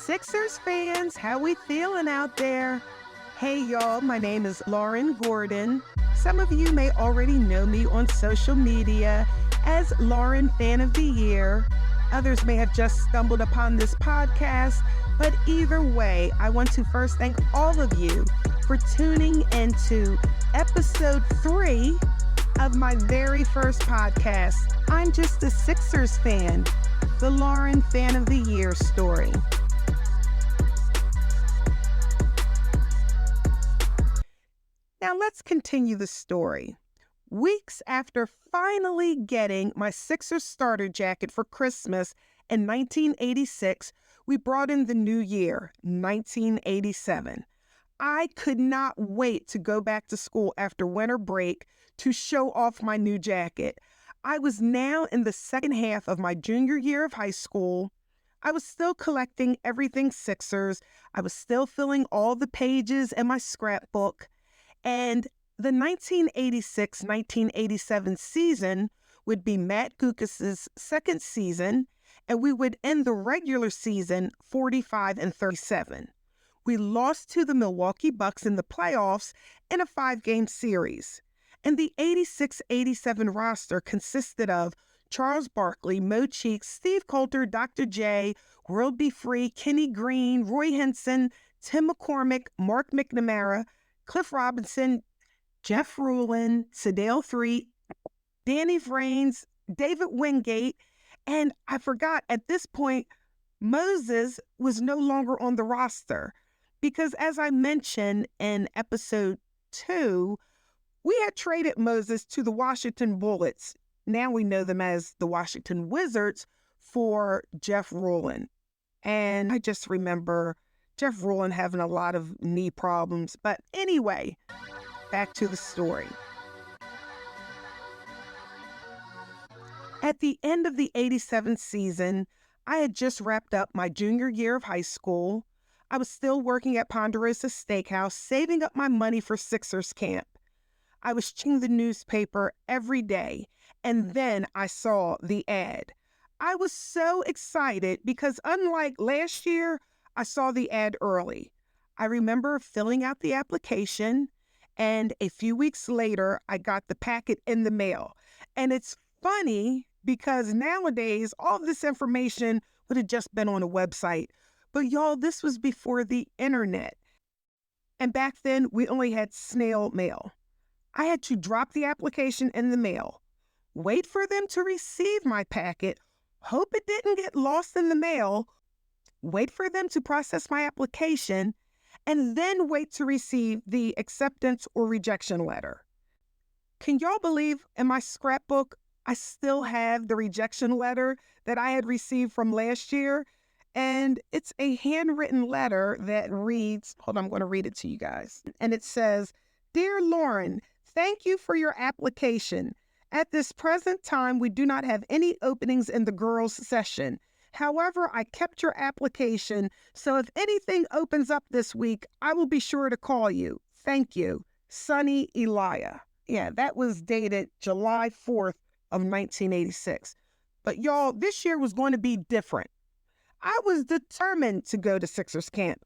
Sixers fans, how we feeling out there? Hey y'all, my name is Lauren Gordon. Some of you may already know me on social media as Lauren Fan of the Year. Others may have just stumbled upon this podcast, but either way, I want to first thank all of you for tuning into episode 3 of my very first podcast. I'm just a Sixers fan, the Lauren Fan of the Year story. Now let's continue the story. Weeks after finally getting my Sixers starter jacket for Christmas in 1986, we brought in the new year, 1987. I could not wait to go back to school after winter break to show off my new jacket. I was now in the second half of my junior year of high school. I was still collecting everything Sixers. I was still filling all the pages in my scrapbook. And the 1986-1987 season would be Matt Guokas' second season, and we would end the regular season 45-37. We lost to the Milwaukee Bucks in the playoffs in a 5-game series. And the 86-87 roster consisted of Charles Barkley, Mo Cheeks, Steve Coulter, Dr. J, World B. Free, Kenny Green, Roy Henson, Tim McCormick, Mark McNamara, Cliff Robinson, Jeff Ruland, Sedale Threatt, Danny Vrains, David Wingate, and I forgot at this point, Moses was no longer on the roster because as I mentioned in episode 2, we had traded Moses to the Washington Bullets. Now we know them as the Washington Wizards for Jeff Ruland. And I just remember Jeff Ruland having a lot of knee problems. But anyway, back to the story. At the end of the 87 season, I had just wrapped up my junior year of high school. I was still working at Ponderosa Steakhouse, saving up my money for Sixers camp. I was checking the newspaper every day, and then I saw the ad. I was so excited because unlike last year, I saw the ad early. I remember filling out the application, and a few weeks later, I got the packet in the mail. And it's funny because nowadays, all this information would have just been on a website. But y'all, this was before the internet. And back then, we only had snail mail. I had to drop the application in the mail, wait for them to receive my packet, hope it didn't get lost in the mail, wait for them to process my application, and then wait to receive the acceptance or rejection letter. Can y'all believe in my scrapbook, I still have the rejection letter that I had received from last year? And it's a handwritten letter that reads, hold on, I'm going to read it to you guys. And it says, "Dear Lauren, thank you for your application. At this present time, we do not have any openings in the girls' session. However, I kept your application, so if anything opens up this week, I will be sure to call you. Thank you. Sunny Elia." Yeah, that was dated July 4th of 1986. But y'all, this year was going to be different. I was determined to go to Sixers camp.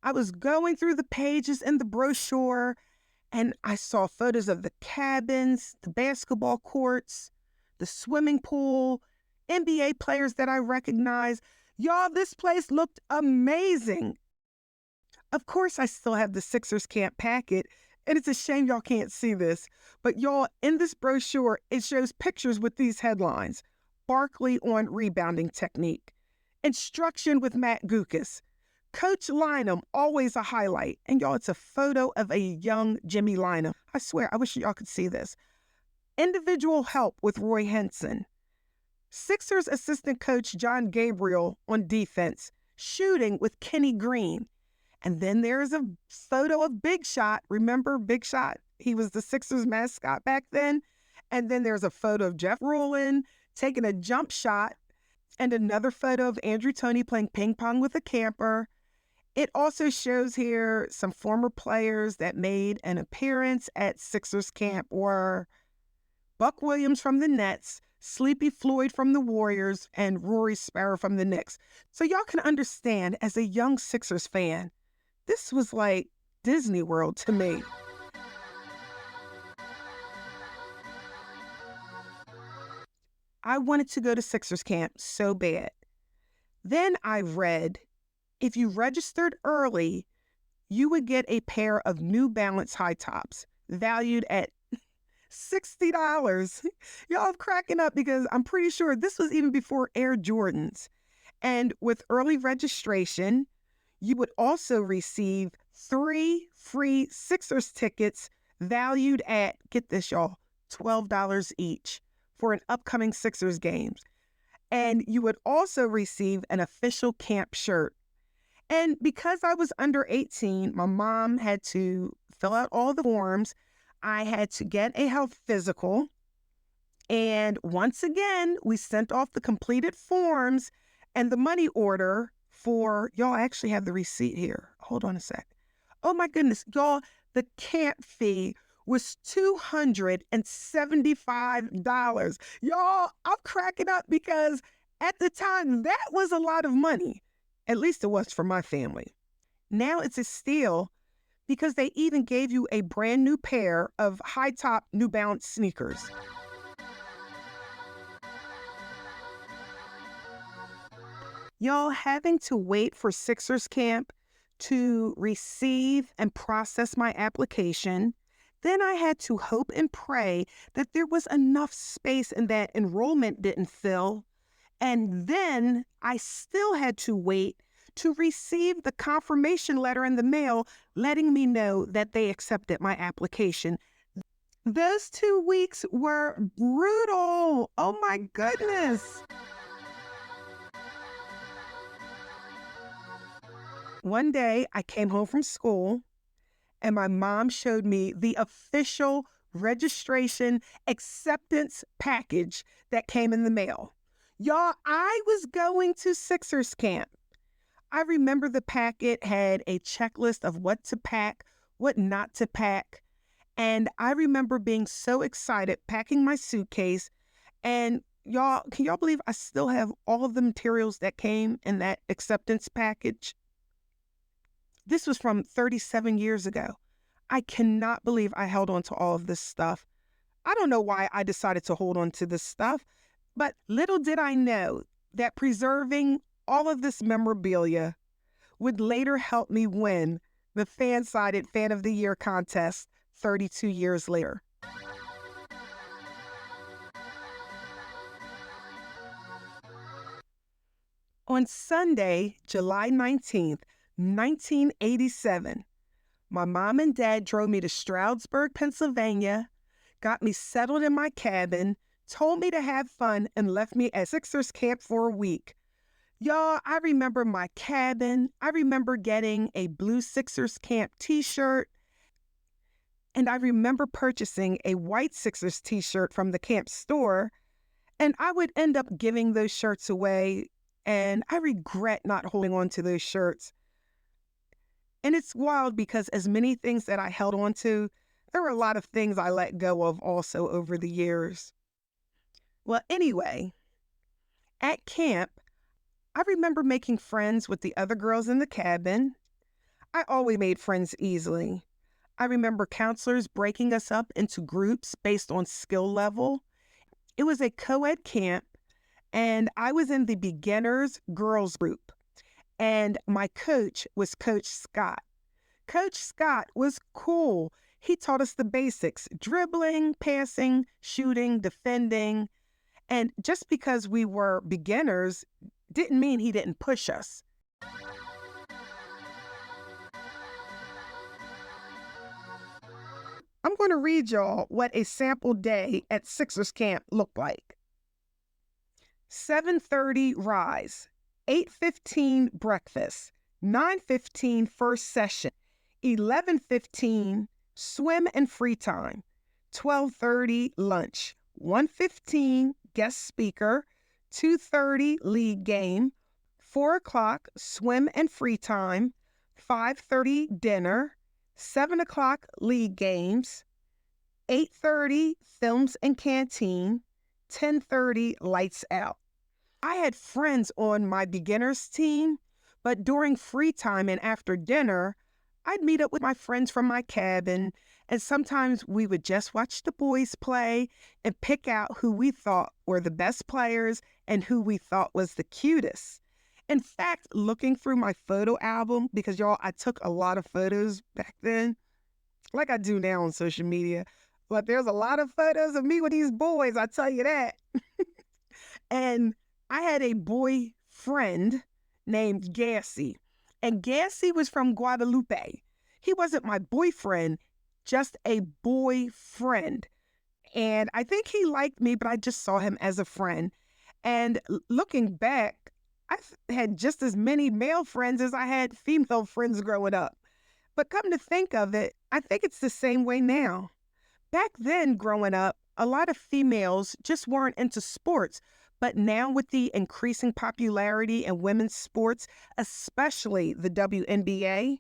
I was going through the pages in the brochure, and I saw photos of the cabins, the basketball courts, the swimming pool, NBA players that I recognized. Y'all, this place looked amazing. Of course, I still have the Sixers camp packet, and it's a shame y'all can't see this. But y'all, in this brochure, it shows pictures with these headlines. Barkley on rebounding technique. Instruction with Matt Guokas. Coach Lynam, always a highlight. And y'all, it's a photo of a young Jimmy Lynam. I swear, I wish y'all could see this. Individual help with Roy Henson. Sixers assistant coach John Gabriel on defense. Shooting with Kenny Green. And then there's a photo of Big Shot. Remember Big Shot? He was the Sixers mascot back then. And then there's a photo of Jeff Ruland taking a jump shot. And another photo of Andrew Toney playing ping pong with a camper. It also shows here some former players that made an appearance at Sixers camp were Buck Williams from the Nets, Sleepy Floyd from the Warriors, and Rory Sparrow from the Knicks. So y'all can understand, as a young Sixers fan, this was like Disney World to me. I wanted to go to Sixers camp so bad. Then I read if you registered early, you would get a pair of New Balance high tops valued at $60. Y'all, I'm cracking up because I'm pretty sure this was even before Air Jordans. And with early registration, you would also receive 3 free Sixers tickets valued at, get this, y'all, $12 each for an upcoming Sixers games. And you would also receive an official camp shirt. And because I was under 18, my mom had to fill out all the forms. I had to get a health physical. And once again, we sent off the completed forms and the money order for, y'all, I actually have the receipt here. Hold on a sec. Oh my goodness, y'all, the camp fee was $275. Y'all, I'm cracking up because at the time, that was a lot of money. At least it was for my family. Now it's a steal because they even gave you a brand new pair of high-top New Balance sneakers. Y'all, having to wait for Sixers camp to receive and process my application, then I had to hope and pray that there was enough space and that enrollment didn't fill. And then I still had to wait to receive the confirmation letter in the mail letting me know that they accepted my application. Those 2 weeks were brutal. Oh my goodness. One day I came home from school and my mom showed me the official registration acceptance package that came in the mail. Y'all, I was going to Sixers camp. I remember the packet had a checklist of what to pack, what not to pack. And I remember being so excited, packing my suitcase. And y'all, can y'all believe I still have all of the materials that came in that acceptance package? This was from 37 years ago. I cannot believe I held on to all of this stuff. I don't know why I decided to hold on to this stuff, but little did I know that preserving all of this memorabilia would later help me win the Fansided Fan of the Year contest 32 years later. On Sunday, July 19th, 1987, my mom and dad drove me to Stroudsburg, Pennsylvania, got me settled in my cabin, told me to have fun, and left me at Sixers camp for a week. Y'all, I remember my cabin. I remember getting a blue Sixers camp t-shirt. And I remember purchasing a white Sixers t-shirt from the camp store. And I would end up giving those shirts away. And I regret not holding on to those shirts. And it's wild because as many things that I held on to, there were a lot of things I let go of also over the years. Well, anyway, at camp, I remember making friends with the other girls in the cabin. I always made friends easily. I remember counselors breaking us up into groups based on skill level. It was a co-ed camp, and I was in the beginners girls group. And my coach was Coach Scott. Coach Scott was cool. He taught us the basics: dribbling, passing, shooting, defending. And just because we were beginners didn't mean he didn't push us. I'm going to read y'all what a sample day at Sixers camp looked like. 7:30 rise, 8:15 breakfast, 9:15 first session, 11:15 swim and free time, 12:30 lunch, 1:15 guest speaker, 2:30 league game, 4 o'clock swim and free time, 5:30 dinner, 7 o'clock league games, 8:30 films and canteen, 10:30, lights out. I had friends on my beginners team, but during free time and after dinner, I'd meet up with my friends from my cabin, and sometimes we would just watch the boys play and pick out who we thought were the best players and who we thought was the cutest. In fact, looking through my photo album, because y'all, I took a lot of photos back then, like I do now on social media, but there's a lot of photos of me with these boys, I tell you that. And I had a boy friend named Gassy, and Gassy was from Guadalupe. He wasn't my boyfriend, just a boyfriend. And I think he liked me, but I just saw him as a friend. And looking back, had just as many male friends as I had female friends growing up. But come to think of it, I think it's the same way now. Back then, growing up, a lot of females just weren't into sports. But now with the increasing popularity in women's sports, especially the WNBA,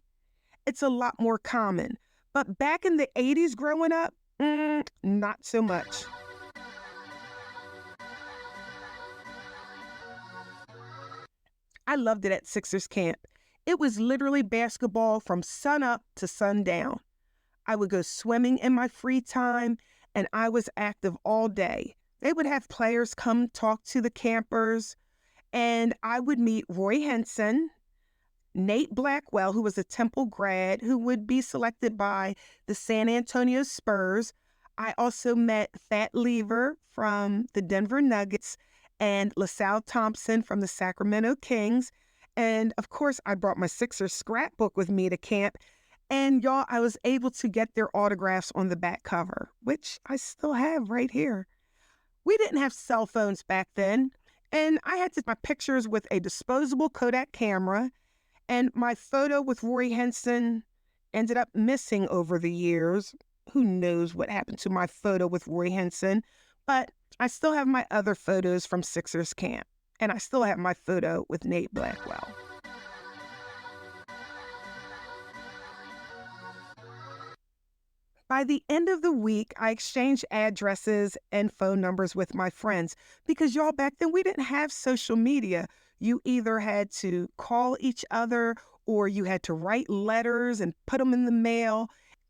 it's a lot more common. But back in the 80s growing up, not so much. I loved it at Sixers camp. It was literally basketball from sun up to sundown. I would go swimming in my free time, and I was active all day. They would have players come talk to the campers, and I would meet Roy Henson, Nate Blackwell, who was a Temple grad, who would be selected by the San Antonio Spurs. I also met Fat Lever from the Denver Nuggets and LaSalle Thompson from the Sacramento Kings. And of course, I brought my Sixers scrapbook with me to camp. And y'all, I was able to get their autographs on the back cover, which I still have right here. We didn't have cell phones back then, and I had to take my pictures with a disposable Kodak camera, and my photo with Roy Henson ended up missing over the years. Who knows what happened to my photo with Roy Henson, but I still have my other photos from Sixers camp, and I still have my photo with Nate Blackwell. By the end of the week, I exchanged addresses and phone numbers with my friends because y'all, back then we didn't have social media. You either had to call each other or you had to write letters and put them in the mail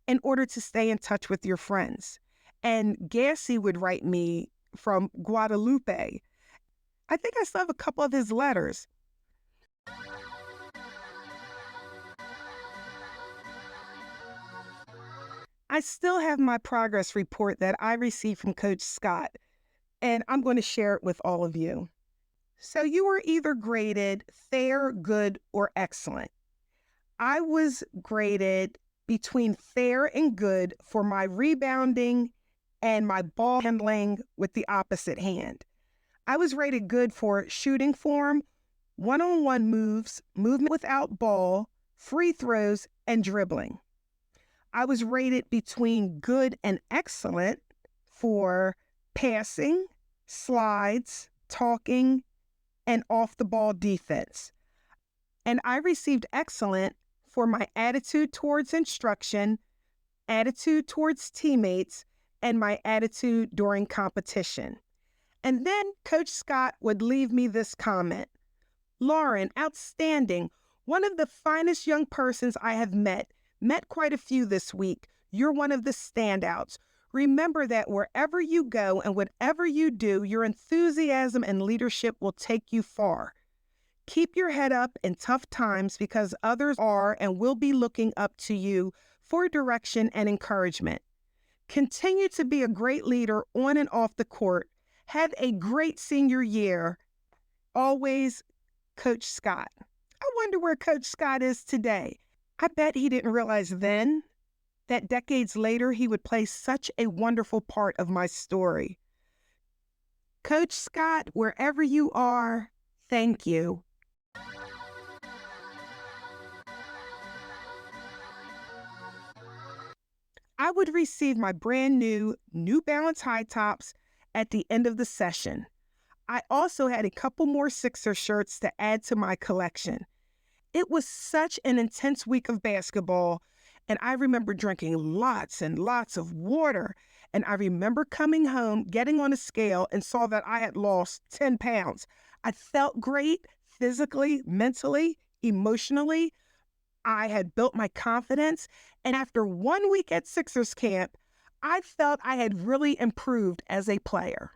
in order to stay in touch with your friends. And Gassy would write me from Guadalupe. I think I still have a couple of his letters. I still have my progress report that I received from Coach Scott, and I'm going to share it with all of you. So you were either graded fair, good, or excellent. I was graded between fair and good for my rebounding and my ball handling with the opposite hand. I was rated good for shooting form, one-on-one moves, movement without ball, free throws, and dribbling. I was rated between good and excellent for passing, slides, talking, and off-the-ball defense. And I received excellent for my attitude towards instruction, attitude towards teammates, and my attitude during competition. And then Coach Scott would leave me this comment: "Lauren, outstanding. One of the finest young persons I have met. Met quite a few this week. You're one of the standouts. Remember that wherever you go and whatever you do, your enthusiasm and leadership will take you far. Keep your head up in tough times because others are and will be looking up to you for direction and encouragement. Continue to be a great leader on and off the court. Have a great senior year. Always, Coach Scott." I wonder where Coach Scott is today. I bet he didn't realize then that decades later he would play such a wonderful part of my story. Coach Scott, wherever you are, thank you. I would receive my brand new New Balance high tops at the end of the session. I also had a couple more Sixer shirts to add to my collection. It was such an intense week of basketball, And I remember drinking lots and lots of water. And I remember coming home, getting on a scale, and saw that I had lost 10 pounds. I felt great physically, mentally, emotionally. I had built my confidence. And after 1 week at Sixers camp, I felt I had really improved as a player.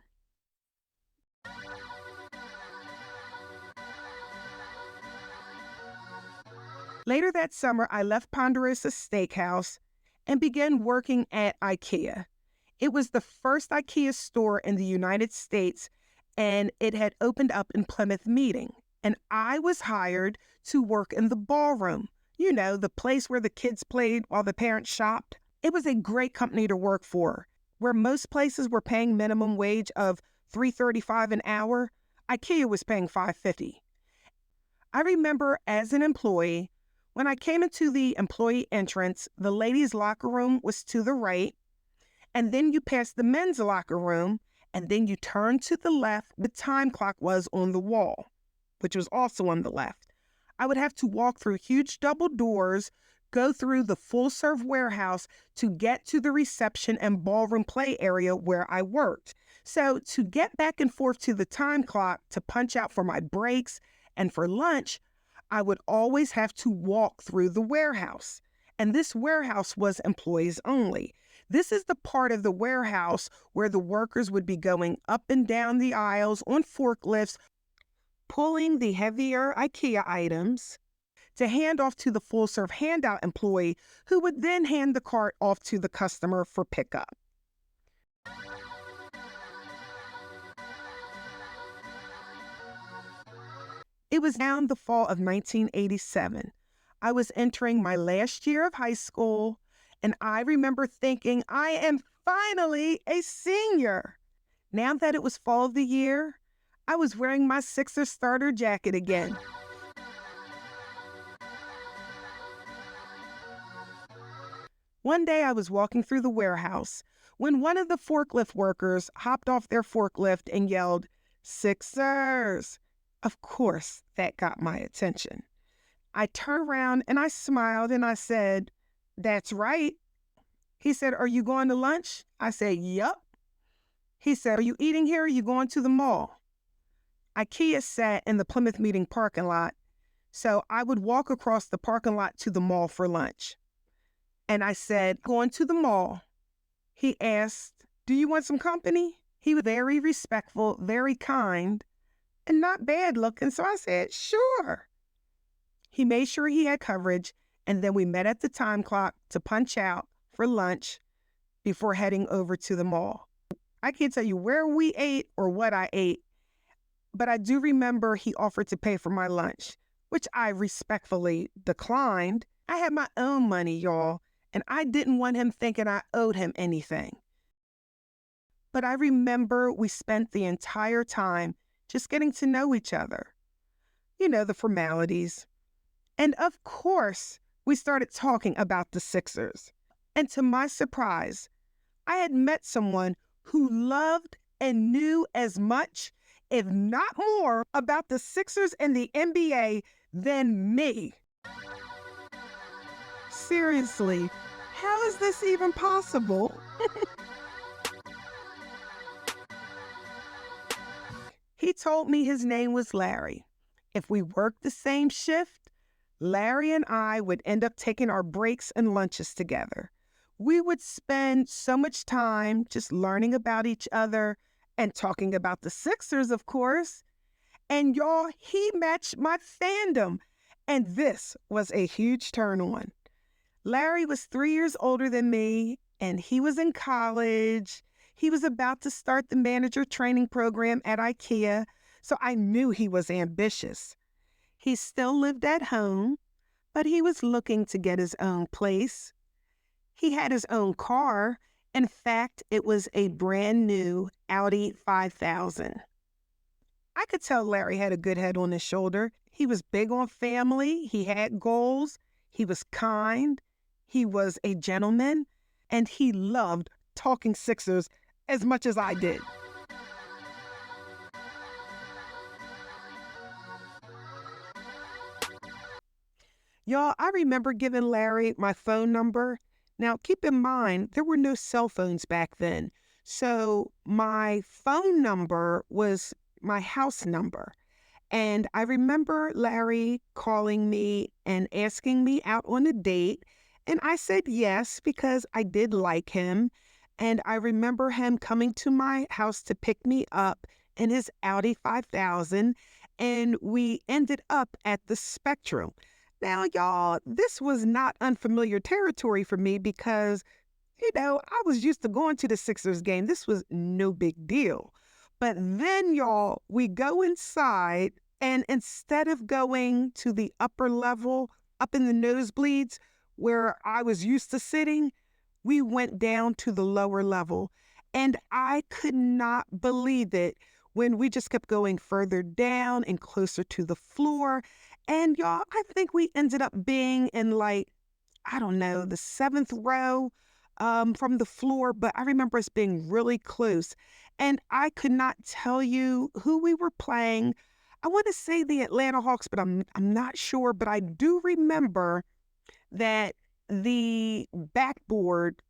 Later that summer, I left Ponderosa Steakhouse and began working at IKEA. It was the first IKEA store in the United States, and it had opened up in Plymouth Meeting. And I was hired to work in the ballroom, the place where the kids played while the parents shopped. It was a great company to work for. Where most places were paying minimum wage of $3.35 an hour, IKEA was paying $5.50. I remember as an employee, when I came into the employee entrance, the ladies' locker room was to the right, and then you passed the men's locker room, and then you turned to the left. The time clock was on the wall, which was also on the left. I would have to walk through huge double doors, go through the full-serve warehouse to get to the reception and ballroom play area where I worked. So to get back and forth to the time clock to punch out for my breaks and for lunch, I would always have to walk through the warehouse. And this warehouse was employees only. This is the part of the warehouse where the workers would be going up and down the aisles on forklifts, pulling the heavier IKEA items to hand off to the full-serve handout employee, who would then hand the cart off to the customer for pickup. It was now in the fall of 1987. I was entering my last year of high school, and I remember thinking, I am finally a senior. Now that it was fall of the year, I was wearing my Sixers starter jacket again. One day I was walking through the warehouse when one of the forklift workers hopped off their forklift and yelled, "Sixers!" Of course, that got my attention. I turned around and I smiled and I said, "That's right." He said, "Are you going to lunch?" I said, "Yup." He said, "Are you eating here or are you going to the mall?" IKEA sat in the Plymouth Meeting parking lot, so I would walk across the parking lot to the mall for lunch. And I said, "Going to the mall." He asked, "Do you want some company?" He was very respectful, very kind, and not bad looking, so I said, "Sure." He made sure he had coverage, and then we met at the time clock to punch out for lunch before heading over to the mall. I can't tell you where we ate or what I ate, but I do remember he offered to pay for my lunch, which I respectfully declined. I had my own money, y'all, and I didn't want him thinking I owed him anything. But I remember we spent the entire time just getting to know each other. The formalities. And of course, we started talking about the Sixers. And to my surprise, I had met someone who loved and knew as much, if not more, about the Sixers and the NBA than me. Seriously, how is this even possible? He told me his name was Larry. If we worked the same shift, Larry and I would end up taking our breaks and lunches together. We would spend so much time just learning about each other and talking about the Sixers, of course. And y'all, he matched my fandom. And this was a huge turn on. Larry was 3 years older than me, and he was in college. He was about to start the manager training program at IKEA, so I knew he was ambitious. He still lived at home, but he was looking to get his own place. He had his own car. In fact, it was a brand new Audi 5000. I could tell Larry had a good head on his shoulder. He was big on family. He had goals. He was kind. He was a gentleman. And he loved talking Sixers as much as I did. Y'all, I remember giving Larry my phone number. Now, keep in mind, there were no cell phones back then. So my phone number was my house number. And I remember Larry calling me and asking me out on a date. And I said yes because I did like him. And I remember him coming to my house to pick me up in his Audi 5000. And we ended up at the Spectrum. Now, y'all, this was not unfamiliar territory for me because, I was used to going to the Sixers game. This was no big deal. But then, y'all, we go inside, and instead of going to the upper level, up in the nosebleeds where I was used to sitting, we went down to the lower level. And I could not believe it when we just kept going further down and closer to the floor. And y'all, I think we ended up being in like, I don't know, the seventh row from the floor, but I remember us being really close. And I could not tell you who we were playing. I want to say the Atlanta Hawks, but I'm not sure. But I do remember that the backboard,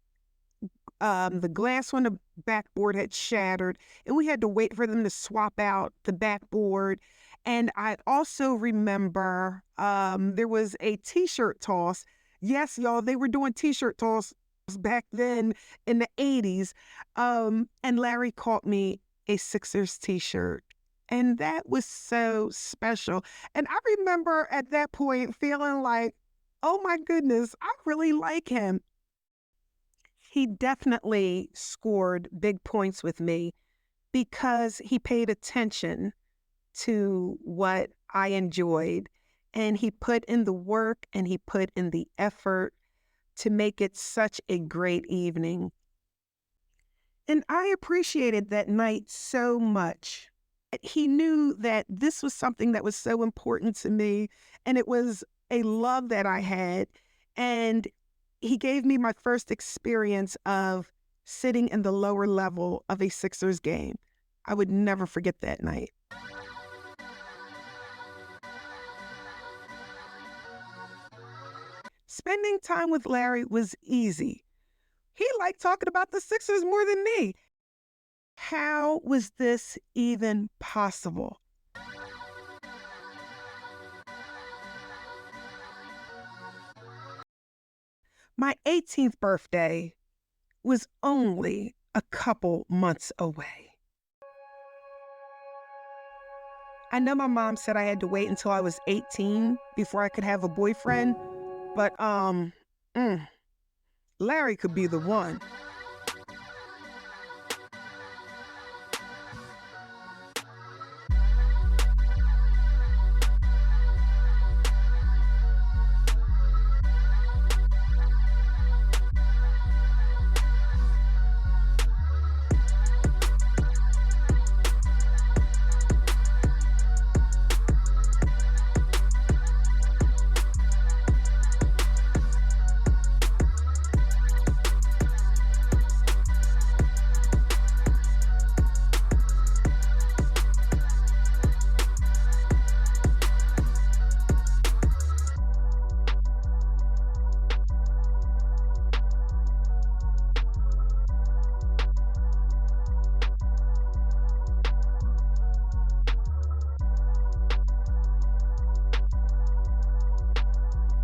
the glass on the backboard had shattered, and we had to wait for them to swap out the backboard. And I also remember there was a T-shirt toss. Yes, y'all, they were doing T-shirt toss back then in the 80s. And Larry caught me a Sixers T-shirt. And that was so special. And I remember at that point feeling like, oh my goodness, I really like him. He definitely scored big points with me because he paid attention to what I enjoyed, and he put in the work and he put in the effort to make it such a great evening. And I appreciated that night so much. He knew that this was something that was so important to me, and it was a love that I had. And he gave me my first experience of sitting in the lower level of a Sixers game. I would never forget that night. Spending time with Larry was easy. He liked talking about the Sixers more than me. How was this even possible? My 18th birthday was only a couple months away. I know my mom said I had to wait until I was 18 before I could have a boyfriend, but Larry could be the one.